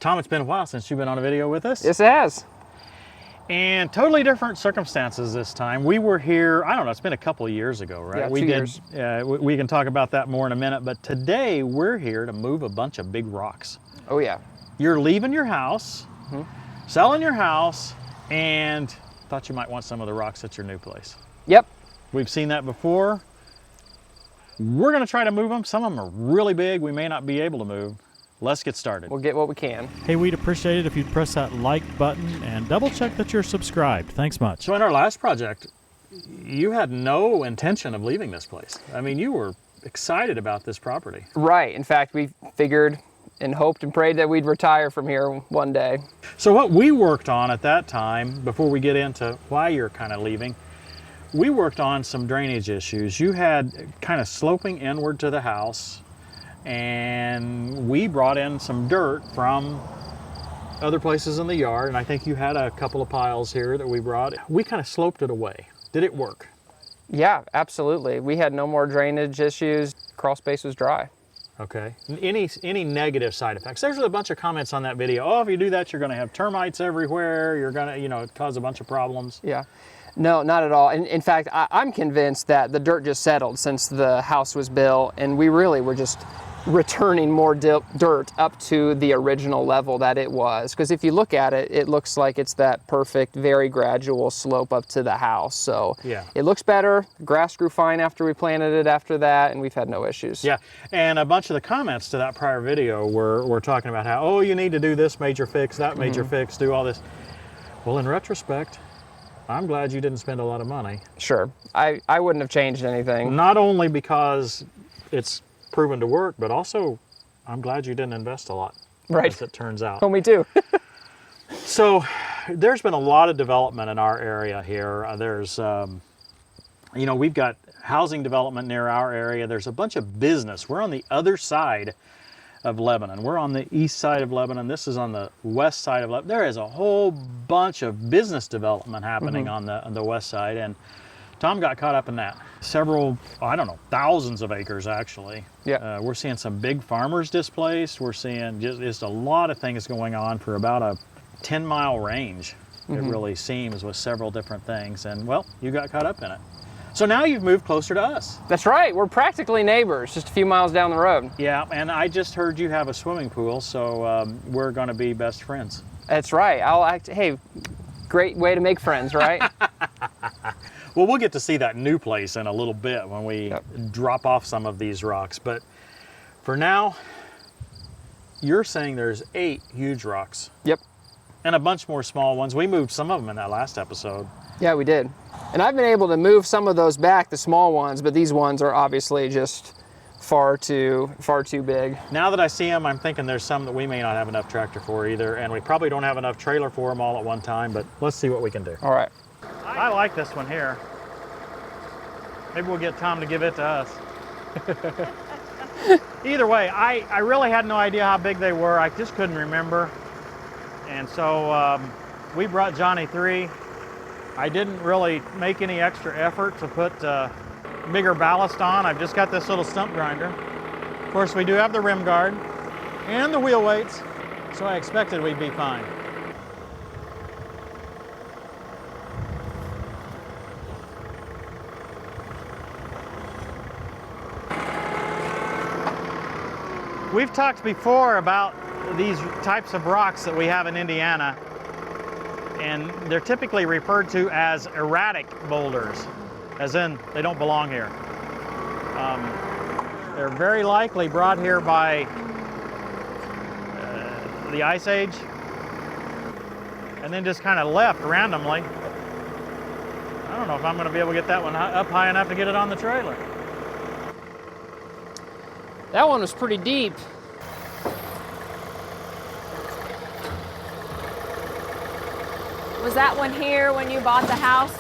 Tom, it's been a while since you've been on a video with us. Yes, it has. And totally different circumstances this time. We were here, I don't know, it's been a couple of years ago, right? Yeah, we 2 did. years. We can talk about that more in a minute, but today we're here to move a bunch of big rocks. Oh yeah. You're leaving your house, selling your house, and thought you might want some of the rocks at your new place. Yep. We've seen that before. We're gonna try to move them. Some of them are really big. We may not be able to move. Let's get started. We'll get what we can. Hey, we'd appreciate it if you'd press that like button and double check that you're subscribed. Thanks much. So in our last project, you had no intention of leaving this place. I mean, you were excited about this property. Right. In fact, we figured and hoped and prayed that we'd retire from here one day. So what we worked on at that time, before we get into why you're kind of leaving, we worked on some drainage issues. You had kind of sloping inward to the house, and we brought in some dirt from other places in the yard, and I think you had a couple of piles here that we brought. We kind of sloped it away. Did it work? Yeah, absolutely. We had no more drainage issues. Crawl space was dry. Okay. Any negative side effects? There's a bunch of comments on that video. Oh, if you do that, you're going to have termites everywhere. You're going to, cause a bunch of problems. Yeah. No, not at all. In fact, I'm convinced that the dirt just settled since the house was built, and we really were just returning more dirt up to the original level that it was. Because if you look at it, it looks like it's that perfect, very gradual slope up to the house. So yeah, it looks better. Grass grew fine after we planted it after that, and we've had no issues. Yeah, and a bunch of the comments to that prior video were talking about how, oh, you need to do this major fix, that major fix, do all this. Well, in retrospect, I'm glad you didn't spend a lot of money. Sure. I wouldn't have changed anything. Not only because it's proven to work, but also I'm glad you didn't invest a lot. Right. As it turns out. Oh, me too. So there's been a lot of development in our area here. There's, we've got housing development near our area. There's a bunch of business. We're on the other side of Lebanon. We're on the east side of Lebanon. This is on the west side of Lebanon. There is a whole bunch of business development happening on the west side, and Tom got caught up in that. Several, I don't know, thousands of acres actually. Yeah. We're seeing some big farmers displaced. We're seeing just a lot of things going on for about a 10-mile range. It really seems, with several different things. And well, you got caught up in it. So now you've moved closer to us. That's right. We're practically neighbors, just a few miles down the road. Yeah, and I just heard you have a swimming pool, so we're going to be best friends. That's right. Hey, great way to make friends, right? Well, we'll get to see that new place in a little bit when we drop off some of these rocks. But for now, you're saying there's 8 huge rocks. Yep. And a bunch more small ones. We moved some of them in that last episode. Yeah, we did. And I've been able to move some of those back, the small ones, but these ones are obviously just far too big. Now that I see them, I'm thinking there's some that we may not have enough tractor for either, and we probably don't have enough trailer for them all at one time, but let's see what we can do. All right. I like this one here. Maybe we'll get Tom to give it to us. Either way, I really had no idea how big they were. I just couldn't remember. And so we brought Johnny 3. I didn't really make any extra effort to put bigger ballast on. I've just got this little stump grinder. Of course, we do have the rim guard and the wheel weights, so I expected we'd be fine. We've talked before about these types of rocks that we have in Indiana, and they're typically referred to as erratic boulders, as in they don't belong here. They're very likely brought here by the Ice Age, and then just kind of left randomly. I don't know if I'm going to be able to get that one up high enough to get it on the trailer. That one was pretty deep. Was that one here when you bought the house?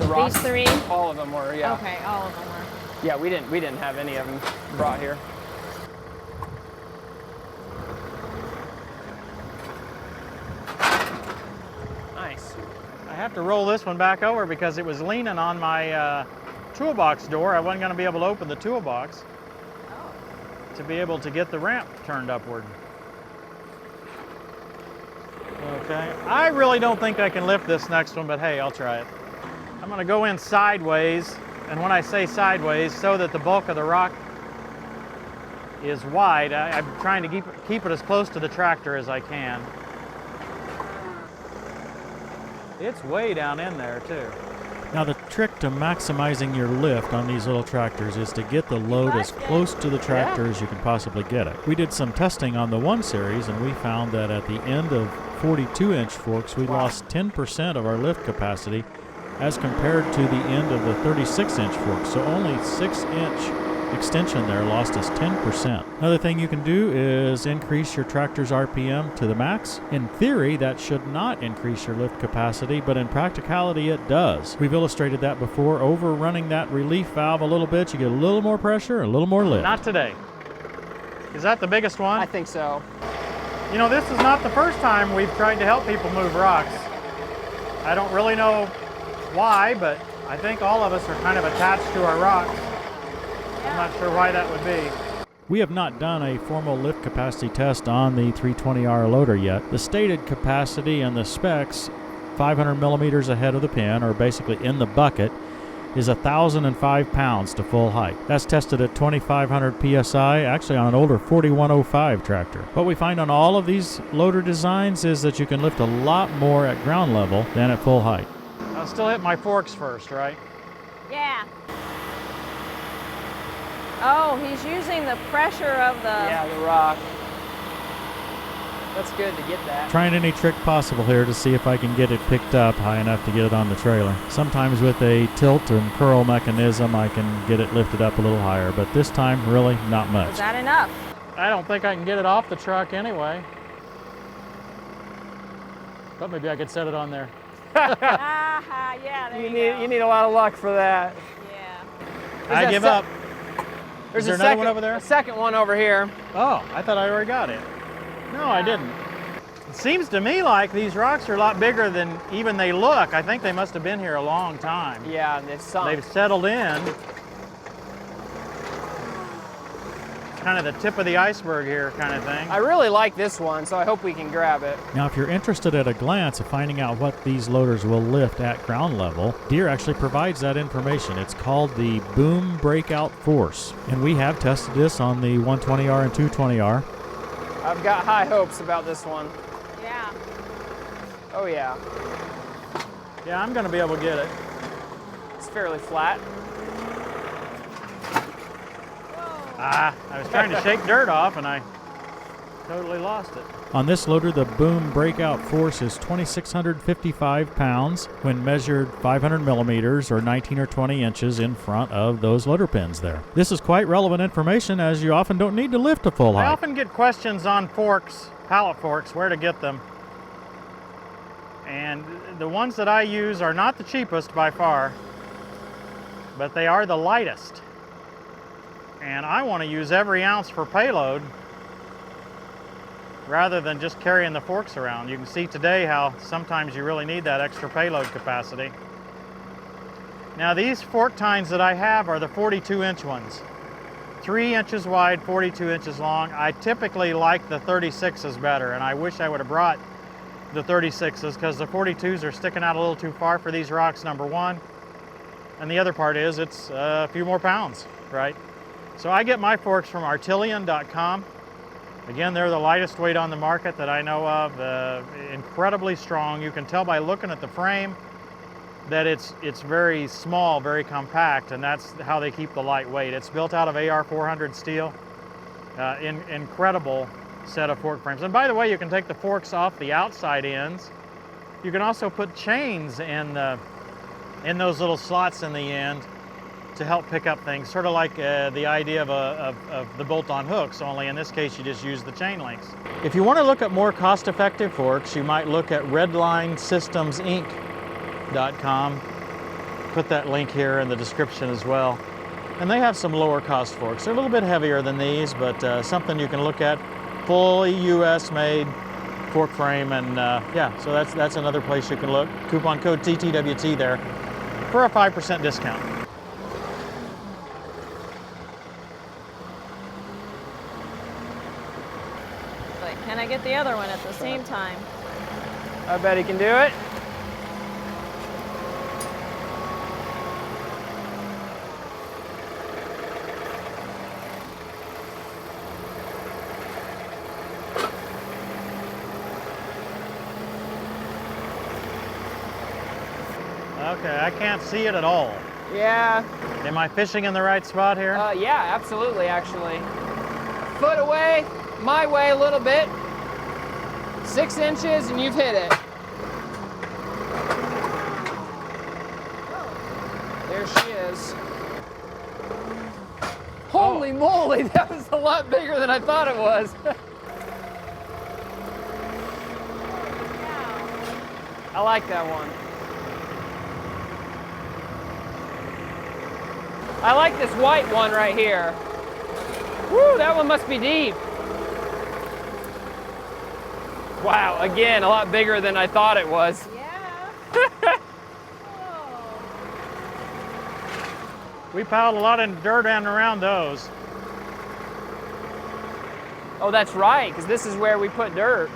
The rocks, These 3? all of them were, yeah. Okay, all of them were. Yeah, we didn't have any of them brought here. Nice. I have to roll this one back over because it was leaning on my toolbox door. I wasn't going to be able to open the toolbox to be able to get the ramp turned upward. Okay, I really don't think I can lift this next one, but hey, I'll try it. I'm gonna go in sideways, and when I say sideways, so that the bulk of the rock is wide, I'm trying to keep it as close to the tractor as I can. It's way down in there too. Now the trick to maximizing your lift on these little tractors is to get the load as close to the tractor as you can possibly get it. We did some testing on the 1 Series and we found that at the end of 42-inch forks we lost 10% of our lift capacity as compared to the end of the 36-inch forks. So only 6-inch extension there lost us 10%. Another thing you can do is increase your tractor's RPM to the max. In theory, that should not increase your lift capacity, but in practicality it does. We've illustrated that before. Overrunning that relief valve a little bit, you get a little more pressure, a little more lift. Not today. Is that the biggest one? I think so. You know, this is not the first time we've tried to help people move rocks. I don't really know why, but I think all of us are kind of attached to our rocks. I'm not sure why that would be. We have not done a formal lift capacity test on the 320R loader yet. The stated capacity and the specs, 500 millimeters ahead of the pin, or basically in the bucket, is 1,005 pounds to full height. That's tested at 2,500 PSI, actually on an older 4105 tractor. What we find on all of these loader designs is that you can lift a lot more at ground level than at full height. I'll still hit my forks first, right? Yeah. Oh, he's using the pressure of the... Yeah, the rock. That's good to get that. Trying any trick possible here to see if I can get it picked up high enough to get it on the trailer. Sometimes with a tilt and curl mechanism I can get it lifted up a little higher, but this time really not much. Is that enough? I don't think I can get it off the truck anyway. But maybe I could set it on there. Ah, yeah, there you go. You need a lot of luck for that. Yeah. I give up. There's Is there a another second, one over there? A second one over here. Oh, I thought I already got it. No, I didn't. It seems to me like these rocks are a lot bigger than even they look. I think they must have been here a long time. Yeah, they've sunk. They've settled in. Kind of the tip of the iceberg here kind of thing. I really like this one, so I hope we can grab it. Now, if you're interested at a glance of finding out what these loaders will lift at ground level, Deere actually provides that information. It's called the Boom Breakout Force, and we have tested this on the 120R and 220R. I've got high hopes about this one. Yeah. Oh yeah, Yeah, I'm going to be able to get it. it's fairly flat. I was trying to shake dirt off and I totally lost it. On this loader, the Boom Breakout Force is 2,655 pounds when measured 500 millimeters or 19 or 20 inches in front of those loader pins there. This is quite relevant information as you often don't need to lift to full I height. often get questions on forks, pallet forks, where to get them. And the ones that I use are not the cheapest by far, but they are the lightest. And I want to use every ounce for payload rather than just carrying the forks around. You can see today how sometimes you really need that extra payload capacity. Now these fork tines that I have are the 42-inch ones. 3 inches wide, 42 inches long. I typically like the 36s better, and I wish I would have brought the 36s because the 42s are sticking out a little too far for these rocks, number one. And the other part is it's a few more pounds, right? So I get my forks from Artillion.com. Again, they're the lightest weight on the market that I know of. Incredibly strong. You can tell by looking at the frame that it's very small, very compact, and that's how they keep the light weight. It's built out of AR400 steel. Incredible set of fork frames. And by the way, you can take the forks off the outside ends. You can also put chains in those little slots in the end to help pick up things, sort of like the idea of the bolt-on hooks, only in this case you just use the chain links. If you want to look at more cost-effective forks, you might look at redlinesystemsinc.com. Put that link here in the description as well. And they have some lower cost forks. They're a little bit heavier than these, but something you can look at. Fully US made fork frame, and yeah, so that's another place you can look. Coupon code TTWT there for a 5% discount. But can I get the other one at the same time? I bet he can do it. Okay, I can't see it at all. Yeah. Am I fishing in the right spot here? Yeah, absolutely, actually. Foot away, my way a little bit. 6 inches and you've hit it. There she is. Holy moly, that was a lot bigger than I thought it was. I like that one. I like this white one right here. Woo, that one must be deep. Wow, again, a lot bigger than I thought it was. Yeah. We piled a lot of dirt and around those. Oh, that's right, because this is where we put dirt.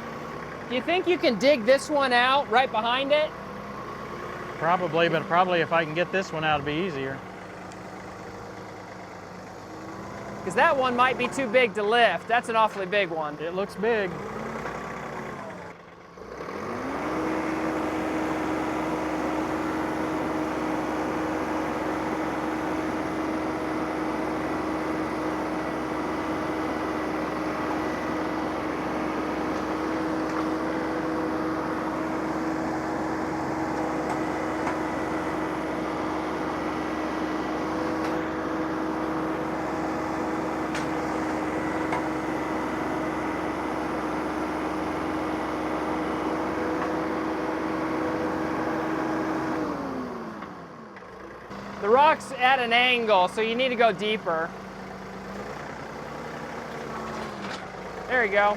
Do you think you can dig this one out right behind it? Probably, but probably if I can get this one out, it'll be easier. Because that one might be too big to lift. That's an awfully big one. It looks big. The rock's at an angle, so you need to go deeper. There you go.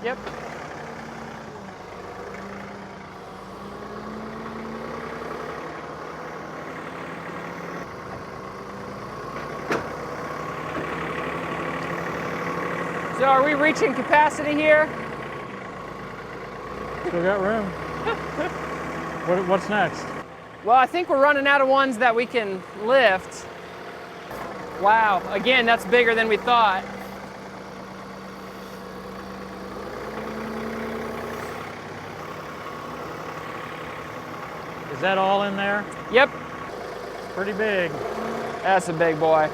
Yep. So are we reaching capacity here? Still got room. What's next? Well, I think we're running out of ones that we can lift. Wow, again, that's bigger than we thought. Is that all in there? Yep, Pretty big. that's a big boy.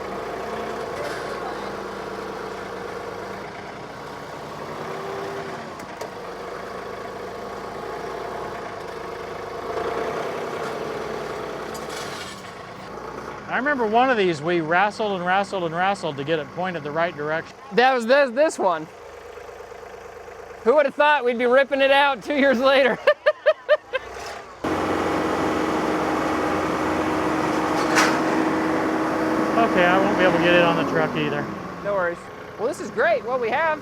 I remember one of these we wrestled and wrestled and wrestled to get it pointed the right direction. That was this one. Who would have thought we'd be ripping it out 2 years later? Okay, I won't be able to get it on the truck either. No worries. Well, this is great, what we have.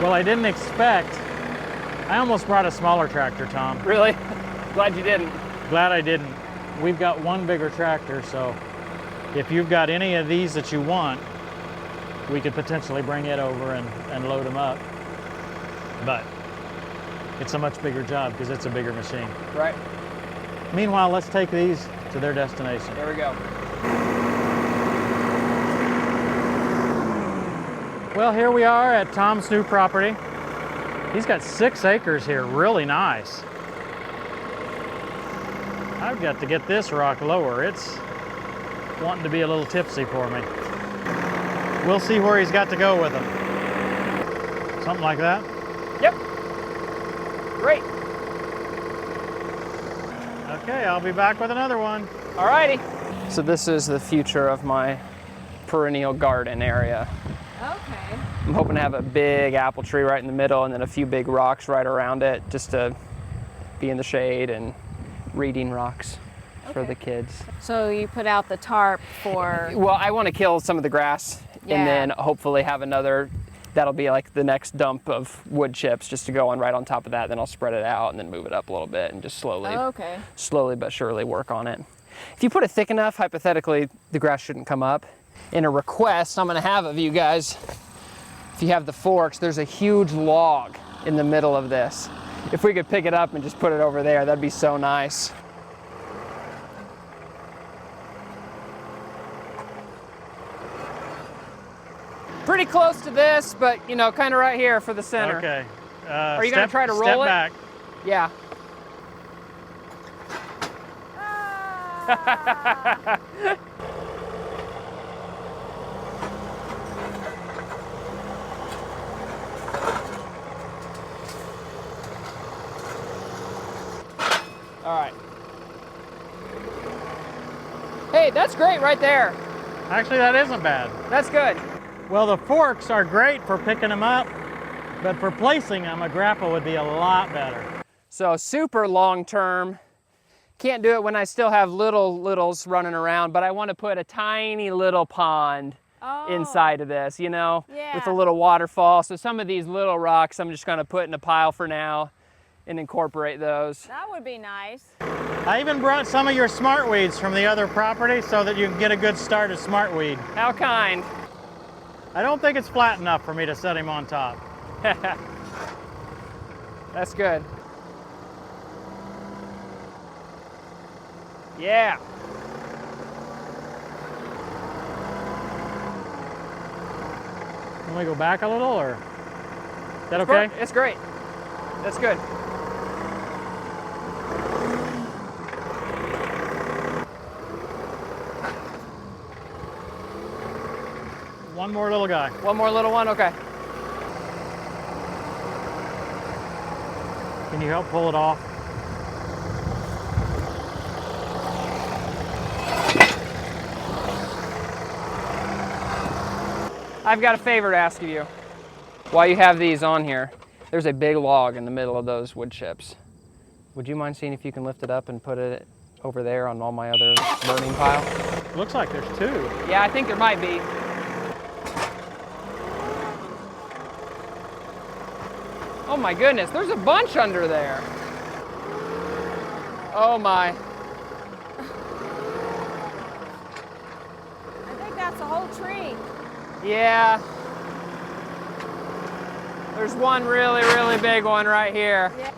Well, I didn't expect. I almost brought a smaller tractor, Tom. Really? Glad you didn't. Glad I didn't. We've got one bigger tractor, so if you've got any of these that you want, we could potentially bring it over and load them up. But it's a much bigger job because it's a bigger machine. Right, Meanwhile, let's take these to their destination. there we go. Well, here we are at Tom's new property. He's got 6 acres here, really nice. I've got to get this rock lower. It's wanting to be a little tipsy for me. We'll see where he's got to go with them. Something like that. Yep. Great. Okay, I'll be back with another one. Alrighty. So this is the future of my perennial garden area. Okay. I'm hoping to have a big apple tree right in the middle and then a few big rocks right around it just to be in the shade and reading rocks for Okay. the kids. So you put out the tarp for. Well, I want to kill some of the grass Yeah. and then hopefully have another that'll be like the next dump of wood chips just to go on right on top of that. Then I'll spread it out and then move it up a little bit and just slowly but surely work on it. If you put it thick enough, hypothetically, the grass shouldn't come up. In a request I'm gonna have of you guys, if you have the forks, there's a huge log in the middle of this. If we could pick it up and just put it over there, that'd be so nice. Pretty close to this, but you know, kind of right here for the center. Okay. Are you gonna try to roll it? Step back. Yeah. All right. Hey, that's great right there. Actually, that isn't bad. That's good. Well, the forks are great for picking them up, but for placing them, a grapple would be a lot better. So super long term. Can't do it when I still have littles running around, but I want to put a tiny little pond inside of this, you know, with a little waterfall. So some of these little rocks I'm just going to put in a pile for now and incorporate those. That would be nice. I even brought some of your smartweeds from the other property so that you can get a good start at smartweed. How kind. I don't think it's flat enough for me to set him on top. That's good. Yeah. Can we go back a little, or is that okay? It's great. That's good. One more little guy. One more little one, okay. Can you help pull it off? I've got a favor to ask of you. While you have these on here, there's a big log in the middle of those wood chips. Would you mind seeing if you can lift it up and put it over there on all my other burning pile? Looks like there's two. Yeah, I think there might be. Oh my goodness, there's a bunch under there. Oh my. I think that's a whole tree. Yeah. There's one really, really big one right here. Yeah.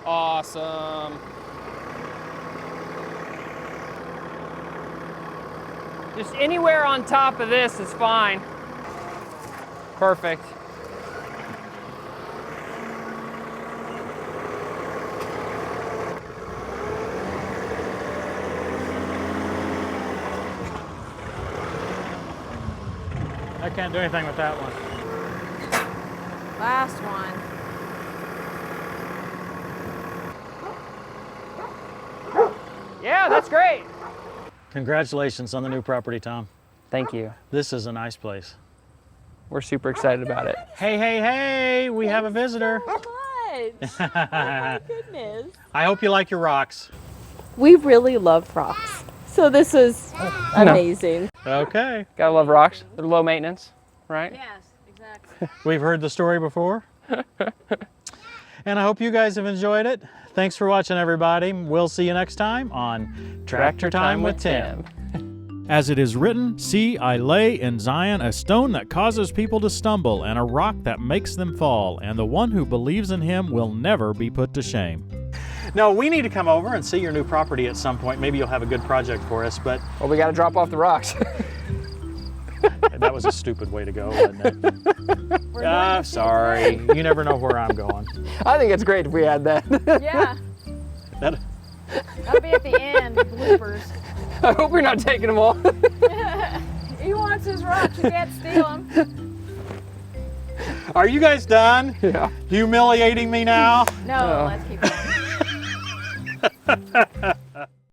Awesome. Just anywhere on top of this is fine. Perfect. I can't do anything with that one. Last one. Yeah, that's great. Congratulations on the new property, Tom. Thank you. This is a nice place. We're super excited about it. Hey, hey, hey, we have a visitor. So much. Oh my goodness. I hope you like your rocks. We really love rocks. So this is amazing. Okay. Gotta love rocks. They're low maintenance, right? Yes, exactly. We've heard the story before. And I hope you guys have enjoyed it. Thanks for watching, everybody. We'll see you next time on Tractor Time with Tim. As it is written, "See, I lay in Zion a stone that causes people to stumble, and a rock that makes them fall, and the one who believes in him will never be put to shame." No, we need to come over and see your new property at some point. Maybe you'll have a good project for us, but Well, we gotta drop off the rocks. that was a stupid way to go, wasn't it? Sorry. You never know where I'm going. I think it's great if we had that. Yeah. That, That'll be at the end, the bloopers. I hope you're not taking them all. He wants his rocks. You can't steal them. are you guys done? Yeah. Humiliating me now? No, let's keep going.